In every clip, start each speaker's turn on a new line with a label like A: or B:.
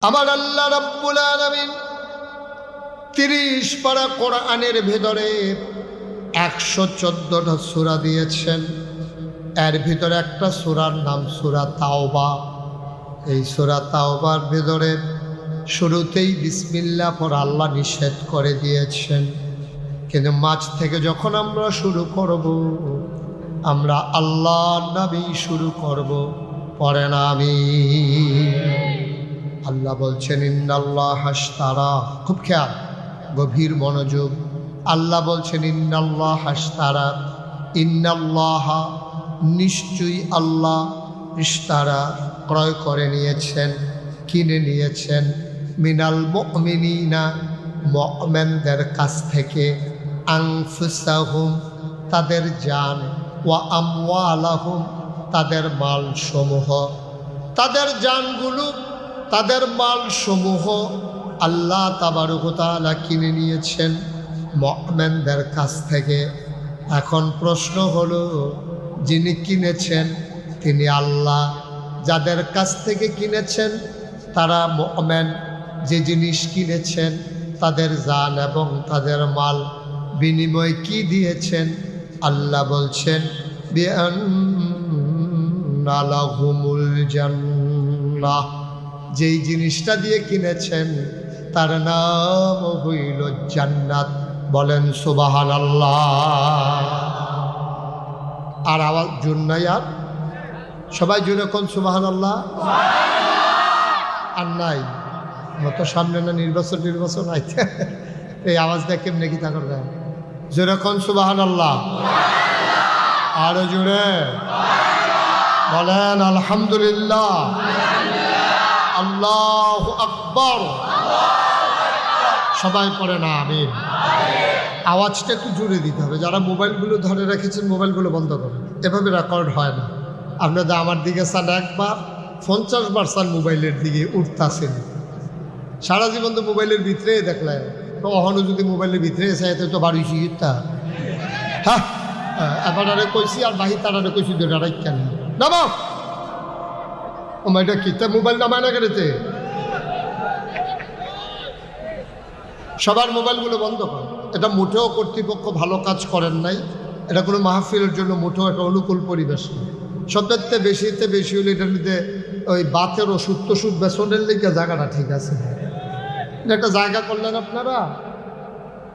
A: আমার আল্লাহ রাব্বুল আলামিন 30 পারা কোরআনের ভেতরে 114টা সূরা দিয়েছেন। এর ভিতরে একটা সূরার নাম সূরা তাওবা। এই সূরা তাওবার ভেতরে শুরুতেই বিসমিল্লাহ পড়া আল্লাহ নিষেধ করে দিয়েছেন, কিন্তু মাঝ থেকে যখন আমরা শুরু করব আমরা আল্লাহর নামে শুরু করব, পড়েন আমিন। আল্লাহ বলছেন ইন্নাল্লাহ আশতারা, খুব খেয়াল, গভীর মনোযোগ। আল্লাহ বলছেন ইন্নাল্লাহ আশতারা, ইন্নাল্লাহ নিশ্চয়ই আল্লাহ, ইশতারা ক্রয় করে নিয়েছেন, কিনে নিয়েছেন, মিনাল মুমিনিনা মুমিনদের কাছ থেকে, আনফুসাহুম তাদের জান, ওয়া আমওয়ালাহুম তাদের মাল সমূহ, তাদের জানগুলো তাদের মাল সমূহ আল্লাহ তাবারক ওয়া তাআলা কিনে নিয়েছেন মুমিনদের কাছ থেকে। এখন প্রশ্ন হলো, যিনি কিনেছেন তিনি আল্লাহ, যাদের কাছ থেকে কিনেছেন তারা মুমিন, যে জিনিস কিনেছেন তাদের জান এবং তাদের মাল, বিনিময় কি দিয়েছেন? আল্লাহ বলছেন বিআন্না লাহুমুল জান্নাহ, যেই জিনিসটা দিয়ে কিনেছেন তার নাম হইল জান্নাত। বলেন সুবহানাল্লাহ। আর আওয়াজ জোর নাই, আর সবাই জোরে কোন সুবহানাল্লাহ। আর নাই, মতো সামনে না নির্বাচন আইতে, এই আওয়াজটা কেমনে কি তা করবে? জোরে কোন সুবহানাল্লাহ। আরো জোরে বলেন আলহামদুলিল্লাহ, আল্লাহু আকবার। সবাই পড়েন আমিন। আওয়াজটা একটু জোরে দিতে হবে। যারা মোবাইলগুলো ধরে রেখেছেন মোবাইলগুলো বন্ধ করেন, এভাবে রেকর্ড হয় না। আপনাদের আমার দিকে চান একবার, 50 বার চান মোবাইলের দিকে, উঠতাছেন। সারা জীবন তো মোবাইলের ভিতরে দেখলেন, তো অহনো যদি মোবাইলের ভিতরে চাইতে তো বাড়ি শিখতা। হ্যাঁ, এবারে কইছি আর বাহি তারারে কইছি দুটারাই কেন নামা এটা কিতা মোবাইল নামায় না কেড়েতে। সবার মোবাইলগুলো বন্ধ কর। এটা মোটেও কর্তৃপক্ষ ভালো কাজ করেন নাই। এটা কোনো মাহফিলের জন্য মোটেও একটা অনুকূল পরিবেশ নেই। সবথেকে বেশি হলে এটার মধ্যে ওই বাতের ওষুধ টষুধ বেসনের লেগে জায়গাটা ঠিক আছে। একটা জায়গা করলেন আপনারা,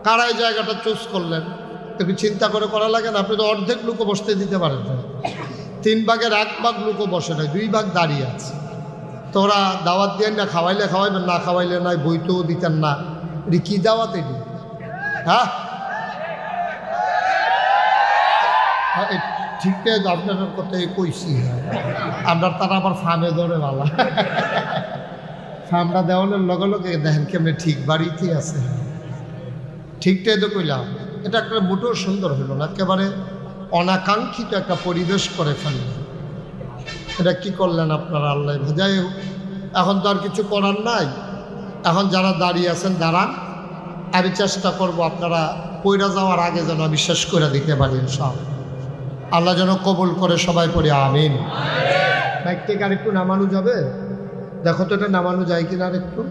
A: কারাই জায়গাটা চুজ করলেন, একটু চিন্তা করে করা লাগে না? আপনি তো অর্ধেক লোকও বসতে দিতে পারেন না। 3 ভাগের 1 ভাগ লোকও বসে নাই, 2 ভাগ দাঁড়িয়ে আছে। তো ওরা দাওয়াত দিয়ে না, খাওয়াইলে খাওয়াইবেন, না খাওয়াইলে নাই, বইতেও দিতেন না। এটি কী দাওয়াত এটি? হ্যাঁ, ঠিক আছে, আপনার কথাই কইছি। আমরা তারা আবার ফার্মে ধরে ভালো ফার্মটা দেওয়ানোর লগে লগে দেখেন কেমনি ঠিক বাড়িতেই আছে। ঠিকটাই তো কইলাম। এটা একটা মোটেও সুন্দর হলো না, একেবারে অনাকাঙ্ক্ষিত একটা পরিবেশ করে ফেললেন। এটা কি করলেন আপনারা? আল্লাহ যাই হোক, এখন তো আর কিছু করার নাই। এখন যারা দাঁড়িয়ে আছেন দাঁড়ান। আমি চেষ্টা করব আপনারা পইরা যাওয়ার আগে যেন আমি শেষ করে দিতে পারি ইনশাআল্লাহ। আল্লাহ যেন কবুল করে। সবাই পড়ি আমিন। বাইক থেকে আরেকটু নামানো যাবে? দেখো তো এটা নামানো যায় কিনা আরেকটু।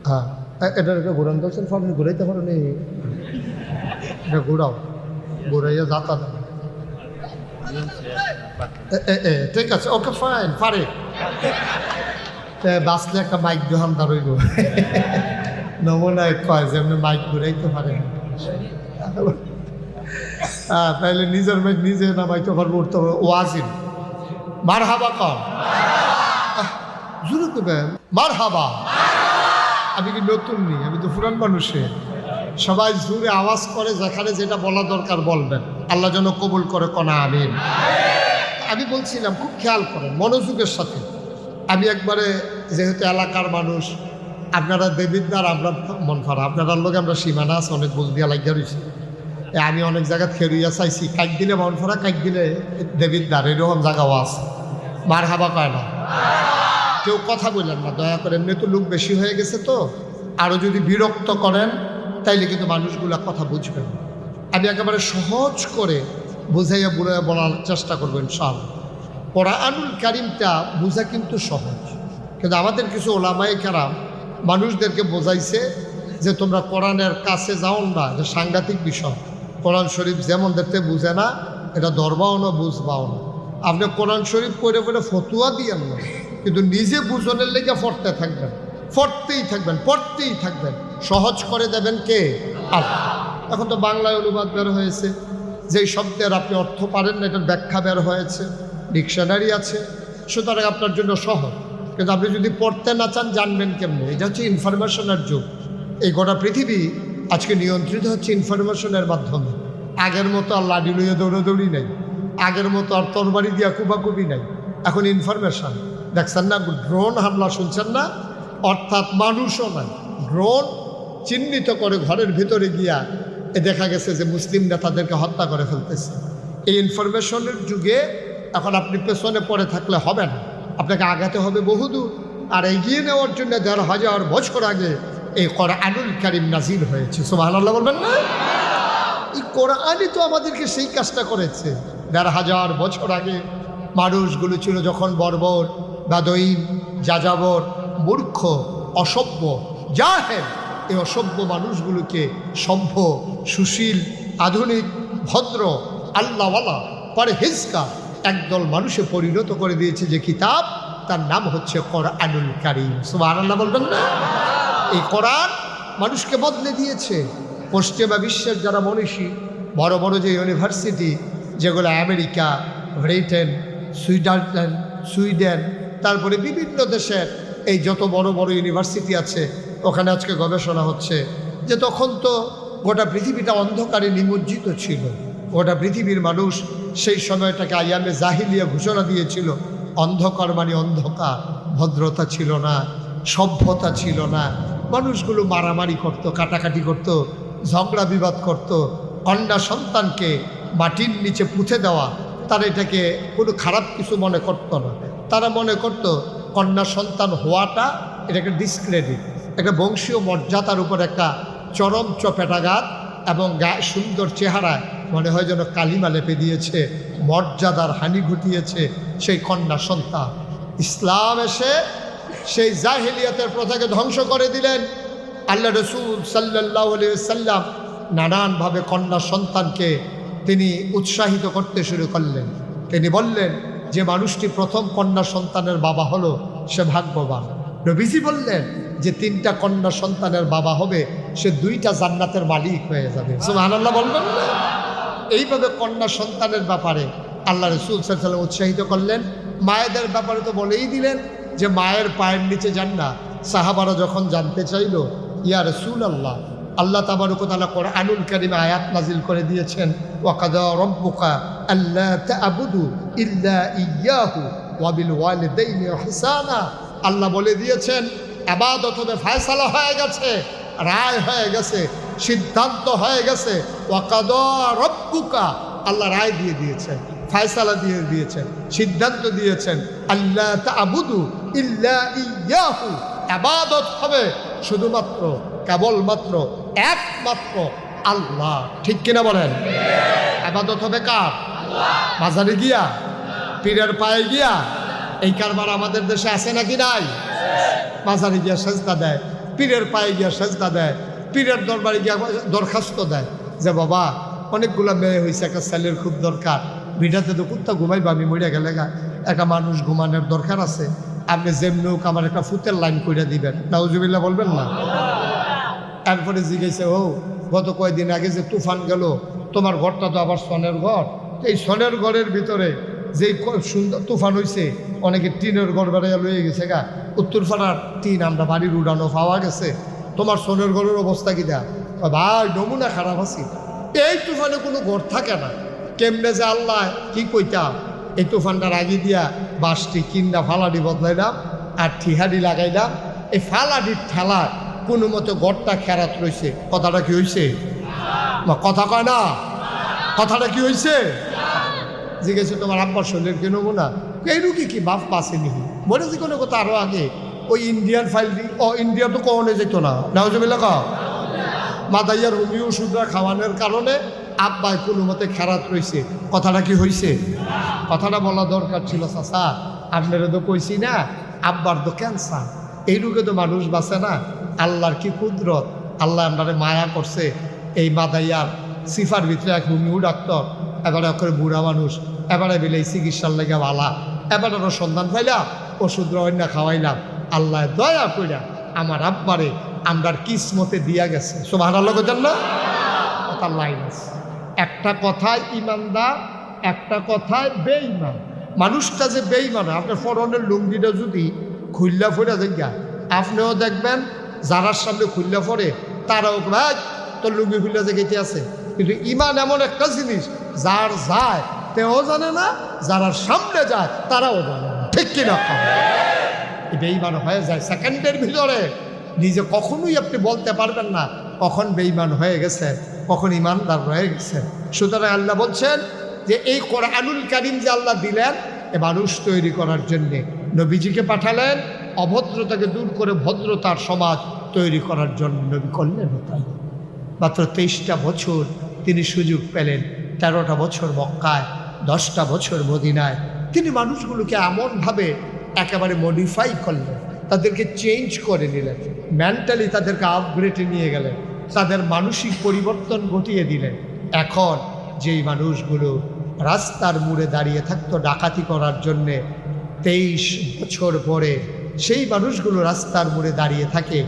A: হ্যাঁ, এটা ঘুরান দর্শন আপনি ঘুরাইতে পারেন, এটা ঘুরাও, ঘুরাইয়া যাতা দেন। ঠিক আছে, ওকে ফাইন, পারে। বাঁচলে একটা মাইক দোহান দাঁড়াইব নমুনায় কয় যে আপনি মাইক ঘুরাইতে পারেন। হ্যাঁ, তাইলে নিজের মাইক নিজে নামাইতে পারবো, উঠতে পারবো। ওয়াজিন মার হাবা কন, জুড়ে দেবেন মার হাবা। আমি কি নতুন নেই, আমি তো পুরান মানুষের। সবাই জোরে আওয়াজ করে, যেখানে যেটা বলা দরকার বলবেন। আল্লাহ যেন কবুল করে কনা আমিন। আমি বলছিলাম খুব খেয়াল করেন মনোযোগের সাথে। আমি একবারে যেহেতু এলাকার মানুষ, আপনারা দেবিদ্দার, আমরা মন ফারা, আপনারা লোকে আমরা সীমানা আছে, অনেক বুঝ দিয়া লাগিয়া রয়েছি। আমি অনেক জায়গা খেরুইয়া চাইছি, কাইক দিলে মন ফারা, কাইক দিলে দেবিদ্দার, এরকম জায়গাও আছে। মার হাবা কয় না, কেউ কথা বললেন না দয়া করে। এমনি তো লোক বেশি হয়ে গেছে, তো আরও যদি বিরক্ত করেন তাইলে কিন্তু মানুষগুলা কথা বুঝবেন। আমি একেবারে সহজ করে বুঝাইয়া বলার চেষ্টা করবো ইনশাআল্লাহ। কোরআনুল কারীমটা বোঝা কিন্তু সহজ, কিন্তু আমাদের কিছু ওলামায়ে কেরাম মানুষদেরকে বোঝাইছে যে তোমরা কোরআনের কাছে যাও না, যে সাংঘাতিক বিষয়। কোরআন শরীফ যেমন দেখতে বুঝে না, এটা ধরবাও না, বুঝবাও না। আপনি কোরআন শরীফ পড়ে পড়ে ফতুয়া দিয়েন না, কিন্তু নিজে বুঝনের লেগে পড়তে থাকবেন, পড়তেই থাকবেন। সহজ করে দেবেন কে? আল্লাহ। এখন তো বাংলায় অনুবাদ বের হয়েছে, যেই শব্দের আপনি অর্থ পারেন না এটার ব্যাখ্যা বের হয়েছে, ডিকশনারি আছে, সুতরাং আপনার জন্য সহজ। কিন্তু আপনি যদি পড়তে না চান, জানবেন কেমনে? এটা হচ্ছে ইনফরমেশনের যুগ। এই গোটা পৃথিবী আজকে নিয়ন্ত্রিত হচ্ছে ইনফরমেশনের মাধ্যমে। আগের মতো আর লাডি লইয়ে দৌড়াদৌড়ি নেই, আগের মতো আর তরবারি দিয়া কুবাকুবি নাই। এখন ইনফরমেশন। দেখছেন না ড্রোন হামলা, শুনছেন না? অর্থাৎ মানুষও নাই, ড্রোন চিহ্নিত করে ঘরের ভিতরে গিয়া দেখা গেছে যে মুসলিম নেতাদেরকে হত্যা করে ফেলতেছে। এই ইনফরমেশনের যুগে এখন আপনি পেছনে পড়ে থাকলে হবে না, আপনাকে আগাতে হবে বহুদূর। আর এগিয়ে নেওয়ার জন্য ১,৫০০ বছর আগে এই কোরআনুল কারীম নাজিল হয়েছে। সুবহানাল্লাহ বলবেন না? এই কোরআনই তো আমাদেরকে সেই কাজটা করেছে। ১,৫০০ বছর আগে মানুষগুলো ছিল যখন বর্বর, বাদঈন, যাযাবর, মূর্খ, অসভ্য, জাহেল, এই অসভ্য মানুষগুলোকে সভ্য, সুশীল, আধুনিক, ভদ্র, আল্লাহওয়ালা, পরহেজগার একদল মানুষে পরিণত করে দিয়েছে। যে কিতাব, তার নাম হচ্ছে কোরআনুল কারীম। সুবহানাল্লাহ বলবেন না? এই কোরআন মানুষকে বদলে দিয়েছে। পশ্চিমা বিশ্বের যারা মনীষী, বড় বড় যে ইউনিভার্সিটি, যেগুলো আমেরিকা, ব্রিটেন, সুইজারল্যান্ড, সুইডেন, তারপরে বিভিন্ন দেশের এই যত বড় বড় ইউনিভার্সিটি আছে, ওখানে আজকে গবেষণা হচ্ছে যে তখন তো গোটা পৃথিবীটা অন্ধকারে নিমজ্জিত ছিল। গোটা পৃথিবীর মানুষ সেই সময়টাকে আইয়ামে জাহিলিয়া ঘোষণা দিয়েছিল। অন্ধকার মানে অন্ধকার, ভদ্রতা ছিল না, সভ্যতা ছিল না। মানুষগুলো মারামারি করত, কাটাকাটি করত, ঝগড়া বিবাদ করত। কন্যা সন্তানকে মাটির নিচে পুঁতে দেওয়া, তারা এটাকে কোনো খারাপ কিছু মনে করত না। তারা মনে করত কন্যা সন্তান হওয়াটা এটাকে ডিসক্রেডিট, একটা বংশীয় মর্যাদার উপর একটা চরম চপেটাঘাত, এবং গায়ে সুন্দর চেহারায় মনে হয় যেন কালিমা লেপে দিয়েছে, মর্যাদার হানি ঘটিয়েছে সেই কন্যা সন্তান। ইসলাম এসে সেই জাহেলিয়াতের প্রথাকে ধ্বংস করে দিলেন। আল্লাহ রসুল সাল্লাল্লাহু আলাইহি ওয়াসাল্লাম নানানভাবে কন্যা সন্তানকে তিনি উৎসাহিত করতে শুরু করলেন। তিনি বললেন যে মানুষটি প্রথম কন্যা সন্তানের বাবা হলো, সে ভাগ্যবান। নবীজি বললেন যে 3টা কন্যা সন্তানের বাবা হবে, সে 2টা জান্নাতের মালিক হয়ে যাবে। সুবহানাল্লাহ বলবেন না? এইভাবে কন্যা সন্তানের ব্যাপারে আল্লাহ রসুল সাল্লাল্লাহু আলাইহি ওয়াসাল্লাম উৎসাহিত করলেন। মায়েদের ব্যাপারে তো বলেই দিলেন যে মায়ের পায়ের নিচে জান্নাত। সাহাবারা যখন জানতে চাইল, ইয়া রাসূলুল্লাহ, আল্লাহ তাবারক ওয়া তাআলা কোরআনুল কারীমে আয়াত নাজিল করে দিয়েছেন, ওয়া কাযা রাব্বুকা আল্লা তা'বুদু ইল্লা ইয়্যাহু ওয়া বিল ওয়ালিদাইনি ইহসানা। আল্লাহ বলে দিয়েছেন ইবাদত হবে, ফয়সালা হয়ে গেছে, রায় হয়ে গেছে, সিদ্ধান্ত হয়ে গেছে। ওয়া কাযা রাব্বুকা, আল্লাহ রায় দিয়ে দিয়েছেন, ফয়সালা দিয়ে দিয়েছেন, সিদ্ধান্ত দিয়েছেন, আল্লা তা'বুদু ইল্লা ইয়্যাহু, ইবাদত হবে শুধুমাত্র, কেবলমাত্র, একমাত্র আল্লাহ। ঠিক কিনা বলেন? ইবাদত হবে কার? মাজারে গিয়া, পীরের পায়ে গিয়া? এই কারবার আমাদের দেশে আছে নাকি নাই? মাজারে গিয়া সেজদা দেয়, পীরের পায়ে গিয়া সেজদা দেয়, পীরের দরবারে গিয়া দরখাস্ত দেয় যে বাবা অনেকগুলো মেয়ে হয়েছে, একটা ছেলের খুব দরকার, ভিটাতে তো কুত্তা ঘুমাইবা, আমি মরিয়া গেলে গা, একটা মানুষ ঘুমানোর দরকার আছে, আপনি যেমনি হোক আমার একটা ফুতের লাইন করে দিবেন। নাউজুবিল্লাহ বলবেন না? তারপরে জিজ্ঞেসে, ও গত কয়েকদিন আগে যে তুফান গেল, তোমার ঘরটা তো আবার সনের ঘর, এই সনের ঘরের ভিতরে যেই সুন্দর তুফান হয়েছে, অনেকে টিনের ঘর বেড়াইয়া লয়ে গেছে গা, উত্তরপাড়ার টিন আমরা বাড়ির উড়ানো পাওয়া গেছে, তোমার সোনের ঘরের অবস্থা কি দেয়া? ভাই নমুনা খারাপ আছি, এই তুফানে কোনো ঘর থাকে না। কেমনে যে আল্লাহ কি কইতাম, এই তুফানটার আগে দিয়া বাসটি কিন্দা ফালাডি বদলাইলাম আর ঠিহাডি লাগাইলাম, এই ফালাডির ঠেলা কোনো মতো গড়টা খেরাত রয়েছে। কথাটা কি হয়েছে? কথা কয় না, কথাটা কি হয়েছে? জিজ্ঞেস তোমার আব্বার শরীরের কি নমুনা? এই রুগী কি বাপ পাসেনি, বলেছি কোনো কথা আরো আগে ওই ইন্ডিয়ান ফাইল দি, ও ইন্ডিয়া তো কখনো যেত না, নাউজুবিল্লাহ কা মাদাইয়ার হোমিও ওষুধরা খাওয়ানোর কারণে আব্বাই কোনো মতে খেরাত রয়েছে। কথাটা কি হয়েছে? কথাটা বলা দরকার ছিল। চাচা আপনারা তো কইছি না আব্বার তো ক্যান্সার, এই রোগে তো মানুষ বাঁচে না। আল্লাহর কি কুদরত, আল্লাহ আপনারে মায়া করছে। এই মাদাইয়ার সিফার ভিতরে এক হুমিউ ডাক্তার, এবারে করে বুড়া মানুষ, এবারে বেলে চিকিৎসার লেগে ভালা, এবারে সন্ধান পাইলাম, ওষুধ অন্য খাওয়াইলাম। আল্লাহ দয়া কইরা আমার আব্বারে আমরার কিসমতে দিয়া গেছে। সুবহানাল্লাহ কইতেন না? কথা লাইন আছে, একটা কথায় ইমানদার, একটা কথায় বেঈমান। মানুষটা যে বেঈমান, আপনার ফরনের লুঙ্গিটা যদি খুল্লা ফোড়া দেখা, আপনিও দেখবেন যারার সামনে খুল্লা ফোড়ে তারাও ভাই তোর লুঙ্গি খুল্লা জায়গাতে আছে। কিন্তু ইমান এমন একটা জিনিস, যার যায় তেও জানে না, যারার সামনে যায় তারাও জানে না। ঠিক কিনা? বেঈমান হয়ে যায় সেকেন্ডের ভিতরে। নিজে কখনোই আপনি বলতে পারবেন না কখন বেঈমান হয়ে গেছে, কখন ইমানদার হয়ে গেছে। সুতরাং আল্লাহ বলছেন যে এই কোরআনুল কারীম যে আল্লাহ দিলেন এ মানুষ তৈরি করার জন্যে, নবীজিকে পাঠালেন অভদ্রতাকে দূর করে ভদ্রতার সমাজ তৈরি করার জন্য। নবী করলেন তাই। মাত্র 23টা বছর তিনি সুযোগ পেলেন, 13টা বছর মক্কায়, 10টা বছর মদিনায়। তিনি মানুষগুলোকে এমনভাবে একেবারে মডিফাই করলেন, তাদেরকে চেঞ্জ করে নিলেন, মেন্টালি তাদেরকে আপগ্রেডে নিয়ে গেলেন, তাদের মানসিক পরিবর্তন ঘটিয়ে দিলেন। এখন যেই মানুষগুলো রাস্তার মোড়ে দাঁড়িয়ে থাকতো ডাকাতি করার জন্যে, 23 বছর পরে সেই মানুষগুলো রাস্তার মোড়ে দাঁড়িয়ে থাকে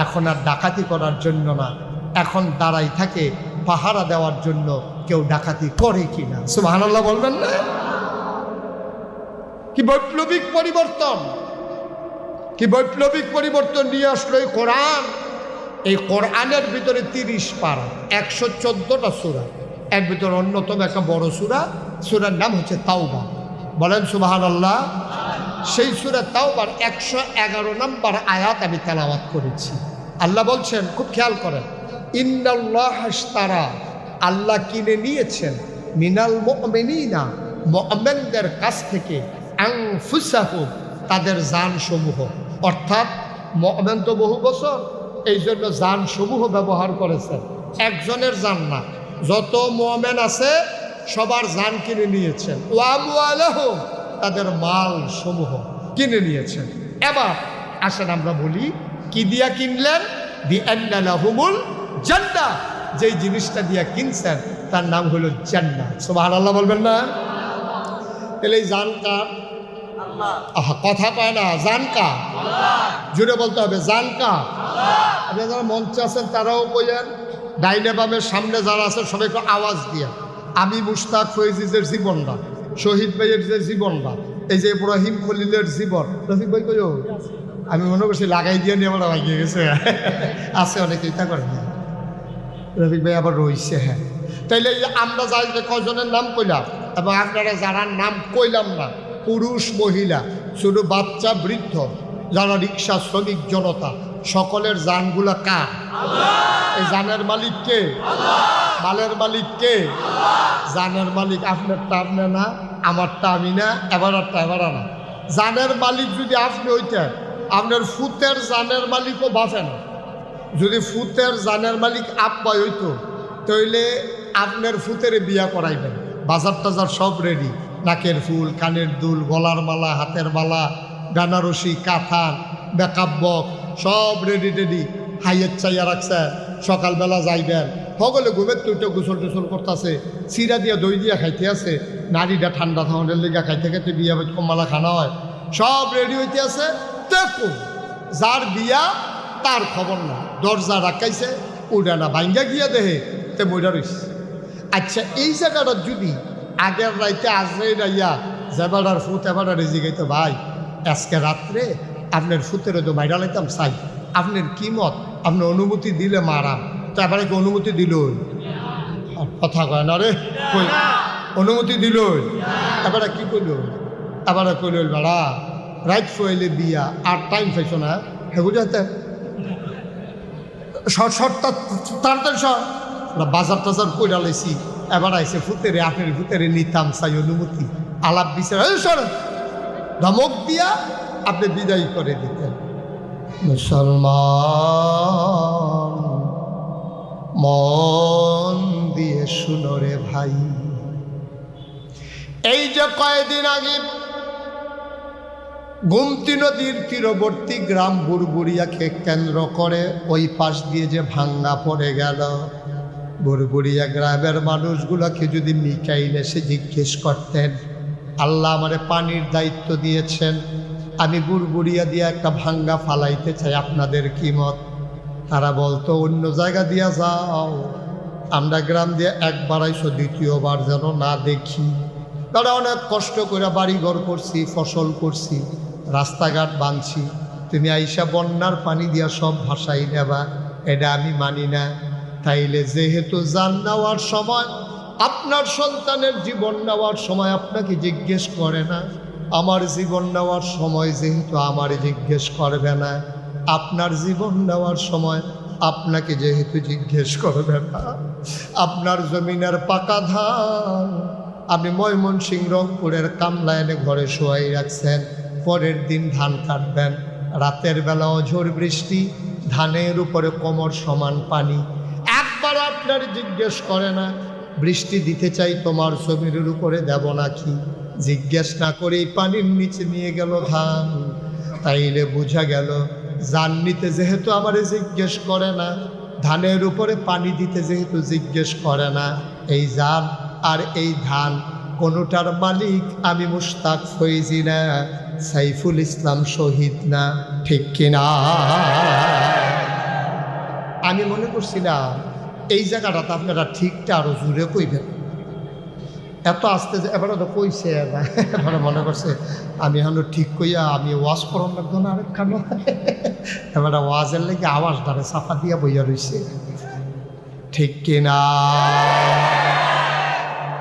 A: এখন আর ডাকাতি করার জন্য না, এখন দাঁড়াই থাকে পাহারা দেওয়ার জন্য কেউ ডাকাতি করে কিনা। সুবহানাল্লাহ বলবেন না? কি বৈপ্লবিক পরিবর্তন, কি বৈপ্লবিক পরিবর্তন নিয়ে আসলো এই কোরআন। এই কোরআনের ভিতরে 30 পারা, 114টা সূরা, এর ভিতরে অন্যতম একটা বড় সূরা, সূরার নাম হচ্ছে তাওবা। বলেন সুবহানাল্লাহ। সেই সূরা তাওবার 111 নম্বর আয়াত আমি তেলাওয়াত করেছি। আল্লাহ বলছেন, খুব খেয়াল করেন, ইন্নাল্লাহ আশতারা, আল্লাহ কিনে নিয়েছেন, মিনাল মুমিনিনা, মুমিনদের কাছ থেকে, আনফুসাহুম, তাদের জানসমূহ। অর্থাৎ মুমিন তো বহু বছর, এই জন্য জানসমূহ ব্যবহার করেছেন, একজনের জান না, যত মুমিন আছে সবার জান কিনে নিয়েছেন। ওয়া আমওয়ালাহুম, তাদের মাল সমূহ কিনে নিয়েছেন। এবার আসেন আমরা বলি কি দিয়া কিনলেন? বিআন্না লাহুমুল জান্নাহ, যেই জিনিসটা দিয়া কিনছেন তার নাম হলো জান্নাত। সুবহানাল্লাহ বলবেন না? তাহলে এই জান কার? আহা, কথা পায় না, জান কার? জুড়ে বলতে হবে, জান কার? আপনারা যারা মঞ্চে আছেন তারাও বলেন, ডাইনে বামের সামনে যারা আছে সবাই একটু আওয়াজ দিয়ে। আমি মুশতাক ফৈজিজের জীবনটা, শহীদ ভাইয়ের যে জীবনটা, এই যে ইব্রাহিম খলিলের জীবন, রফিক ভাই কই? আমি মনে করছি লাগাই দিয়ে নিয়ে আমরা ভাগিয়ে গেছে। আছে অনেকে ইচ্ছা করে না, রফিক ভাই আবার রয়েছে। হ্যাঁ, তাইলে আমরা যাই যে কজনের নাম কইলাম, এবং আপনারা যারা নাম কইলাম না, পুরুষ মহিলা, ছোট বাচ্চা বৃদ্ধ, যারা রিক্সা শ্রমিক জনতা, সকলের জানগুলা কার? এই জানের মালিক কে? মালের মালিক কে? জানের মালিক আপনারটা আপনার না, আমারটা আমি না, এবারটা এবারা না। জানের মালিক যদি আপনি হইতেন, আপনার ফুতের জানের মালিকও বাঁচে না। যদি ফুতের জানের মালিক আব্বাই হইতো, তাইলে আপনার ফুতের বিয়া করাইবেন, বাজার টাজার সব রেডি, নাকের ফুল, কানের দুল, গলার মালা, হাতের মালা, বেনারসি, কাঁথা, মেকআপ বক্স সব রেডি টেডি, হাইয়ের চাইয়া রাখছে। সকালবেলা যাইবেন, সকলে ঘুমের তুইটা গোসল টোসল করতেছে, চিরা দিয়া দই দিয়া খাইতে আছে, নারীটা ঠান্ডা থাউনের লেগে খাইতে খাইতে বিয়া কমালা খানা হয়, সব রেডি হইতে আছে। দেখুন যার বিয়া তার খবর না, দরজা রাখাইছে, ওটা না ভাঙ্গা গিয়া দেহে তে মইরা রইছে। আচ্ছা, এই জায়গাটা যদি আগের রাইতে আজরাই রাইয়া যেবাডার ফুত এবাডা রেজি গাইতো, ভাই আজকে রাত্রে আপনার ফুতের তো বাইরা লাইতাম চাই, আপনার কি মত? আপনি অনুমতি দিলে মারাম, তো এবারে কি অনুমতি দিল? কথা কয় না রে, কই অনুমতি দিল? এবারে কি করল? এবারে কইল বেড়া রাইট ফয়েলে বিয়া, আর টাইম পাইছো না, হেগুলি হাতে শর্টটা তাড়াতাড়ি সর, বাজার টাজার কইরা লাইছি, এবার আইসে ফুতেরে, আপনার ফুতেরে নিতাম চাই অনুমতি, আলাপ বিচার সর ধমক দিয়া আপনি বিদায় করে দিতেন। মুসলমান মন দিয়ে শুনো রে ভাই, এই যে কয়েকদিন আগে গোমতী নদীর তীরবর্তী গ্রাম বুড়বুড়িয়াকে কেন্দ্র করে ওই পাশ দিয়ে যে ভাঙ্গা পড়ে গেল, বুড়বুড়িয়া গ্রামের মানুষগুলোকে যদি মিকাইল এসে জিজ্ঞেস করতেন, আল্লাহ আমারে পানির দায়িত্ব দিয়েছেন, আমি বুড়বুড়িয়া দিয়ে একটা ভাঙ্গা ফালাইতে চাই, আপনাদের কি মত? তারা বলতো অন্য জায়গা দিয়া যাও, আমরা গ্রাম দিয়ে একবার আইসো, দ্বিতীয়বার যেন না দেখি। তারা অনেক কষ্ট করে বাড়িঘর করছি, ফসল করছি, রাস্তাঘাট বাঁধছি, তুমি আইসা বন্যার পানি দিয়া সব ভাসাই নেবা, এটা আমি মানি না। তাইলে যেহেতু জান নেওয়ার সময়, আপনার সন্তানের জীবন নেওয়ার সময় আপনাকে জিজ্ঞেস করে না, আমার জীবন নেওয়ার সময় যেহেতু আমার জিজ্ঞেস করবে না, আপনার জীবন নেওয়ার সময় আপনাকে যেহেতু জিজ্ঞেস করবে না, আপনার জমিনের পাকা ধান আপনি ময়মনসিংহ রংপুরের কামলা এনে ঘরে শোয়াই রাখছেন, পরের দিন ধান কাটবেন, রাতের বেলাও ঝড় বৃষ্টি, ধানের উপরে কোমর সমান পানি, একবার আপনার জিজ্ঞেস করে না বৃষ্টি দিতে চাই তোমার জমির উপরে দেব নাকি, জিজ্ঞেস না করেই পানির নিচে নিয়ে গেল ধান। তাইলে বোঝা গেল জান নিতে যেহেতু আমারে জিজ্ঞেস করে না, ধানের উপরে পানি দিতে যেহেতু জিজ্ঞেস করে না, এই জান আর এই ধান কোনোটার মালিক আমি মুশতাক ফৈজি না, সাইফুল ইসলাম শহীদ না, ঠিক কিনা? আমি মনে করছিলাম এই জায়গাটাতে আপনারা ঠিকটা আরো জুড়ে কইবেন, এত আসতে যে এবারে তো কইছে না, এবারে মনে করছে আমি এখন ঠিক কইয়া আমি ওয়াজ করম লাগতো না আরেকখান, এবারে ওয়াজের লেগে আওয়াজ ধরে সাফা দিয়া বইয়া রয়েছে, ঠিক কিনা?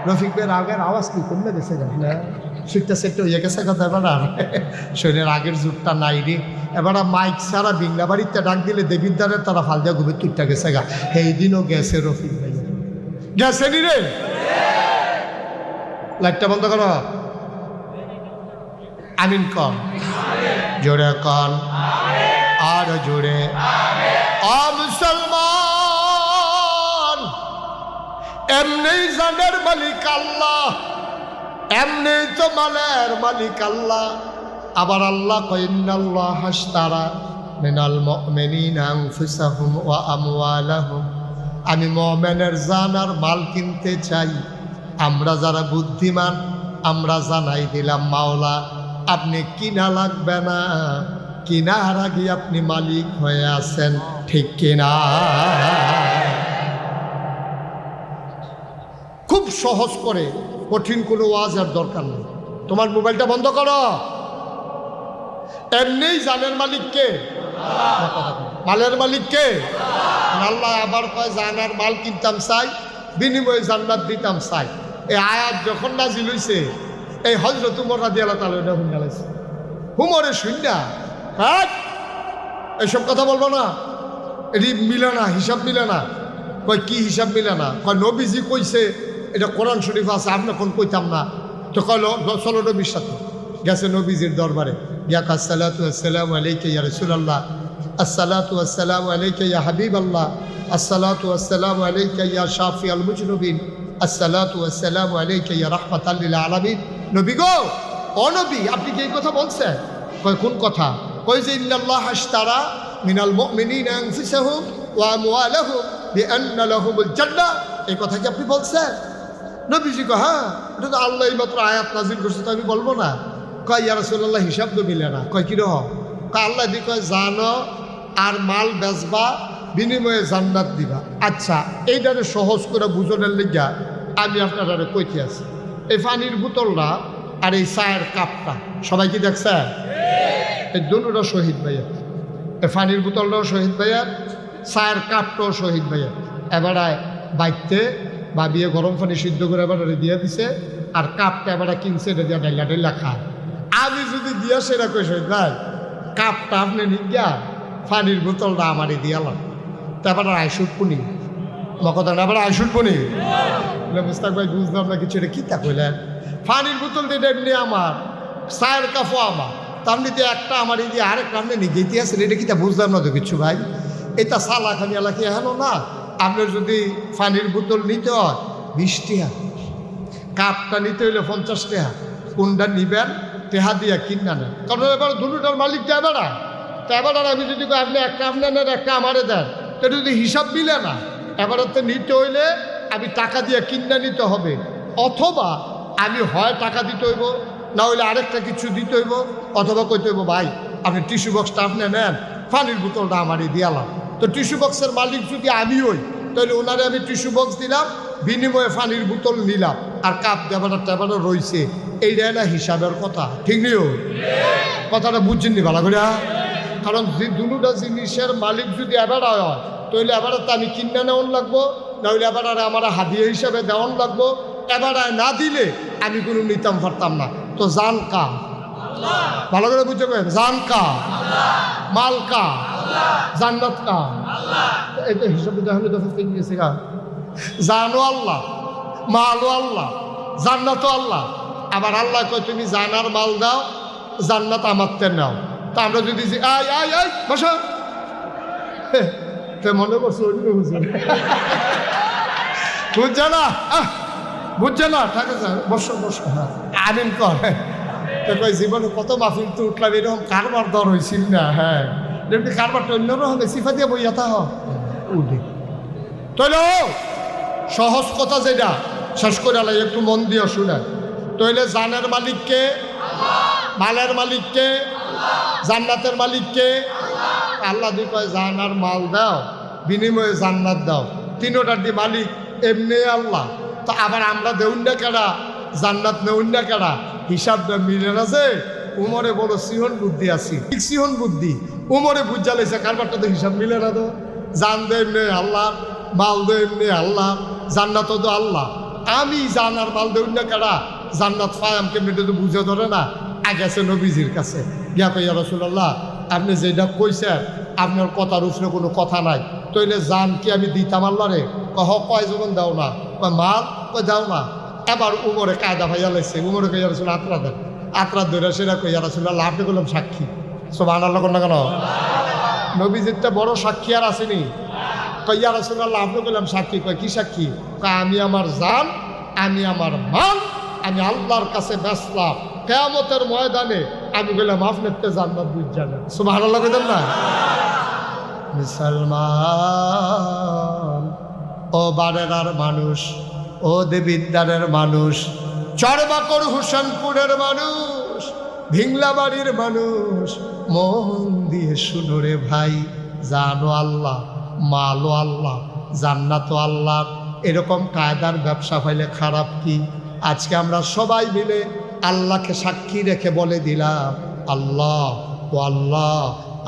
A: রফিক ভাইয়ের আগের আওয়াজ কি কমে গেছে না, সুইটটা সেটটা হয়ে গেছে কথা, এবার আর শরীরের আগের জুটটা নাই রে, এবার মাইক সারা বিংলা বাড়িতে ডাক দিলে দেবিদ্দারের তারা ফাল দিয়া ঘুমে তুইটা গেছে গা, এই দিনও গেছে রফিক ভাই, গেছে নি রে? লাইটটা বন্ধ করো, আমিন কন, জোরে কন, আর জোরে। মুসলমান এমনি জানের মালিক আল্লাহ, এমনি তো মালের মালিক আল্লাহ। আবার আল্লাহ কয় ইন্নাল্লাহ হাশতারা মিনাল মুমিনিনা আনফুসাহুম ওয়া আমওয়ালাহুম, আমি মুমিনের জান আর মাল কিনতে চাই। আমরা যারা বুদ্ধিমান আমরা জানাই দিলাম মাওলা আপনি কিনা লাগবে না, কিনার আগে আপনি মালিক হয়ে আছেন, ঠিক কিনা? খুব সহজ করে, কঠিন কোনো ওয়াজের দরকার নেই। তোমার মোবাইলটা বন্ধ করো, এমনিই জানের মালিক কে? মালের মালিক কে? আল্লাহ আবার কয় জানার মাল কিনতাম চাই, বিনিময়ে জান্নাত দিতাম চাই। এই আয়াত যখন নাজিল হইছে, এই হযরত উমর রাদিয়াল্লাহু তাআলা এটা শুনে লাইছে, উমরে শুননা হ্যাঁ এইসব কথা বলবো না, এটি মিলে না, হিসাব মিলে না। কয় কি হিসাব মিলে না? কয় নবীজি কইছে, এটা কোরআন শরীফ আছে, আপনি কোন কইতাম না। তো কইল চলো নবীর সাথে গেছে নবীজির দরবারে, ইয়া আসসালাতু আসসালামু আলাইকা ইয়া রাসূলুল্লাহ, আসসালাতু আসসালামু আলাইকা ইয়া হাবিবাল্লাহ, আসসালাতু আসসালামু আলাইকা ইয়া শাফিউল মুজনুবিন, আসসালাতু আসসালামু আলাইকা ইয়া রাহমাতাল লিল আলামিন। নবী গো, ও নবী আপনি কি এই কথা বলছেন? কয় কোন কথা? কই যে ইন্নাল্লাহ আশতারা মিনাল মুমিনিনা আনফুসাহুম ওয়া আমওয়ালাহুম বিআন্না লাহুমুল জান্নাহ, এই কথা কি আপনি বলছেন? নবীজি কয় হ্যাঁ, এটা তো আল্লাহ এইমাত্র আয়াত নাজিল করছে, তো আমি বলবো না। কয় ইয়া রাসূলুল্লাহ হিসাব তো মিলে না। কয় কি রকম? কয় আল্লাহ দি কয় জানো আর মাল বেচবা, বিনিময়ে জান্নাত দিবা। আচ্ছা এইটারে সহজ করে বুঝনের লিগা আমি আপনারা কইতে আছি, এই পানির বোতলটা আর এই চায়ের কাপটা সবাই কি দেখছে? এই দুটোটা শহীদ ভাইয়া, এই পানির বোতলটাও শহীদ ভাইয়া, চায়ের কাপটাও শহীদ ভাইয়া। এবারে বাইতে ভাবিয়ে গরম পানি সিদ্ধ করে এবারে দিয়ে দিছে, আর কাপটা এবারে কিনছে এটা দিয়ে ডাইলা ডাইলা খায়। আমি যদি দিয়া সেটা কই শহীদ ভাই, কাপটা আপনি নিগা, পানির বোতলটা আমারই দিয়ালাম, তো এবার আইসুট পুনি আমার কথা না, এবার আইসুট পুনি মুস্তাক ভাই বুঝলাম না কিছু, এটা কি তা কইলেন? পানির বোতল দিয়ে এমনি আমার, চায়ের কাপও আমার, তার নিতে একটা আমার এই দিয়ে আরেক রান্না নিয়ে যেতে আসেন, এটা কি তা বুঝলাম না তো কিছু ভাই। এটা সালা খানি এলাকি এখনো না, আপনার যদি পানির বোতল নিতে হয় 20 টাকা, কাপটা নিতে হইলে 50 টাকা, কোনটা নিবেন টেহা দিয়া কিনা নেন, কারণ এবার দুটার মালিক তো এবারা, তো এবার আমি যদি আপনি একটা আপনার নেন একটা আমারে দেন, তো যদি হিসাব মিলে না, এবারে নিতে হইলে আমি টাকা দিয়ে কিনা নিতে হবে, অথবা আমি হয় টাকা দিতে হইব, না হইলে আরেকটা কিছু দিতে হইব, অথবা কইতে হইব ভাই আপনি টিস্যু বক্সটা আপনি নেন, পানির বোতলটা আমারই দিয়ালাম। তো টিস্যু বক্সের মালিক যদি আমি হই, তাহলে ওনারে আমি টিস্যু বক্স দিলাম, বিনিময়ে পানির বোতল নিলাম, আর কাপ দেবাটা টেবাটা রয়েছে, এইটাই না হিসাবের কথা, ঠিক নিও? কথাটা বুঝছেননি ভালো করে? কারণ যে দুটা জিনিসের মালিক যদি এবারে হয়, তাহলে এবারে তো আমি কিনে নেওয়ান লাগবো, নাহলে এবার আমার হাদিয়া হিসাবে দেওয়ান লাগবো, এবার না দিলে আমি কোনো নিতাম পারতাম না। তো জান কা, ভালো করে বুঝতে পারেন, জান কা, মাল কা, জান্নাত কা, এই তো হিসাবে গেছে গা। জানো আল্লাহ, মালও আল্লাহ, জান্নাতও আল্লাহ। আবার আল্লাহ কয় তুমি জানার মাল দাও, জান্নাত আমার তে নাও। তা আমরা যদি আয় আয় আয় বসো, মনে করছো বুঝছে বুঝছে না, বুঝছে না, ঠিক আছে বসো বসো, হ্যাঁ আমিন কর। তো কই জীবনে কত মাহফিল তো উঠলাম, এরকম কারবার দর হয়েছিল না। হ্যাঁ এমনি কারবারটা অন্যরকম হবে, সিফা দিয়ে বইয়া তা উঠে তৈল সহজ কথা যেটা শেষ করে আলাই, একটু মন দিয়ে শুনে। তৈলে জানের মালিককে, মালের মালিককে, জান্নাতের মালিককে আল্লাহ দিয়ে কয় জান আর মাল দাও, বিনিময়ে জান্নাত দাও, তিনোটার দি মালিক এমনি আল্লাহ। তো আবার আমরা দেউন না কেডা, জান্নাত নেউন না কেডা, হিসাবটা মিলে না যে। উমরে বড় সিহন বুদ্ধি আছি, ঠিক সিহন বুদ্ধি, উমরে বুঝা লেছে কারবারটা তো হিসাব মিলে না। তো জান দে এমনি আল্লাহ, মাল দে এমনি আল্লাহ, জান্নাত তো আল্লাহ। আমি জান আর মাল দেউন না কেডা, জান্নাত ফায়াম কেমনি তো বুঝে ধরে না। আগেছে নবীজির কাছে গিয়া কই ইয়া রাসূলুল্লাহ আপনি যেটা কইছেন আপনার কথার উপরে কোনো কথা নাই, তইলে জান কি আমি দিতাম আল্লাহ রে? কয় যখন দাও না, কয় মাল, কয় দাও না। এবার উমরে কায়দা ভাইয়া লাগছে, উমরে কই ইয়া রাসূলুল্লাহ আত্রা দেন, আত্রা ধরে সেটা কই ইয়া রাসূলুল্লাহ আপনি করলাম সাক্ষী। সুবহানাল্লাহ কোন না কেন? নবীজিরটা বড় সাক্ষী আর আসেনি। কই ইয়া রাসূলুল্লাহ আপনি করলাম সাক্ষী। কয় কি সাক্ষী? কয় আমি আমার জান, আমি আমার মাল আমি আল্লাহর কাছে বেচলাম, কিয়ামতের ময়দানে আমি বললাম আপনার তো জান্নাত বুঝ যাবে। সুবহানাল্লাহ কইতেন না? মুসলমান ও বারেরার মানুষ, ও দেবিদ্বারের মানুষ, চরবাকর হোসেনপুরের মানুষ, ভিংলাবাড়ির মানুষ, মন দিয়ে শুনো রে ভাই, জানো আল্লাহ, মালও আল্লাহ, জান্নাতও আল্লাহ। এরকম কায়দার ব্যবসা পাইলে খারাপ কি? আজকে আমরা সবাই মিলে আল্লাহকে সাক্ষী রেখে বলে দিলাম, আল্লাহ ও আল্লাহ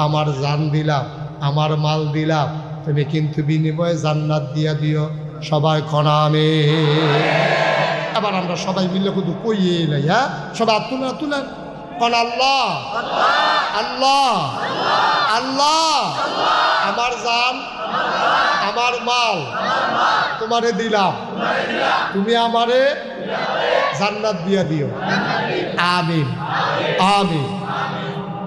A: আমার জান দিলাম, আমার মাল দিলাম, তুমি কিন্তু বিনিময়ে জান্নাত দিয়া দিও। সবাই খনামে। আবার আমরা সবাই মিলে শুধু কইয়ে নাই, হ্যাঁ সবাই তুলেন তুলেন কন আল্লাহ আল্লাহ আল্লাহ, আমার জান আমার মাল তোমারে দিলাম, তুমি আমারে জান্নাত দিয়া দিও। আমিন আমিন।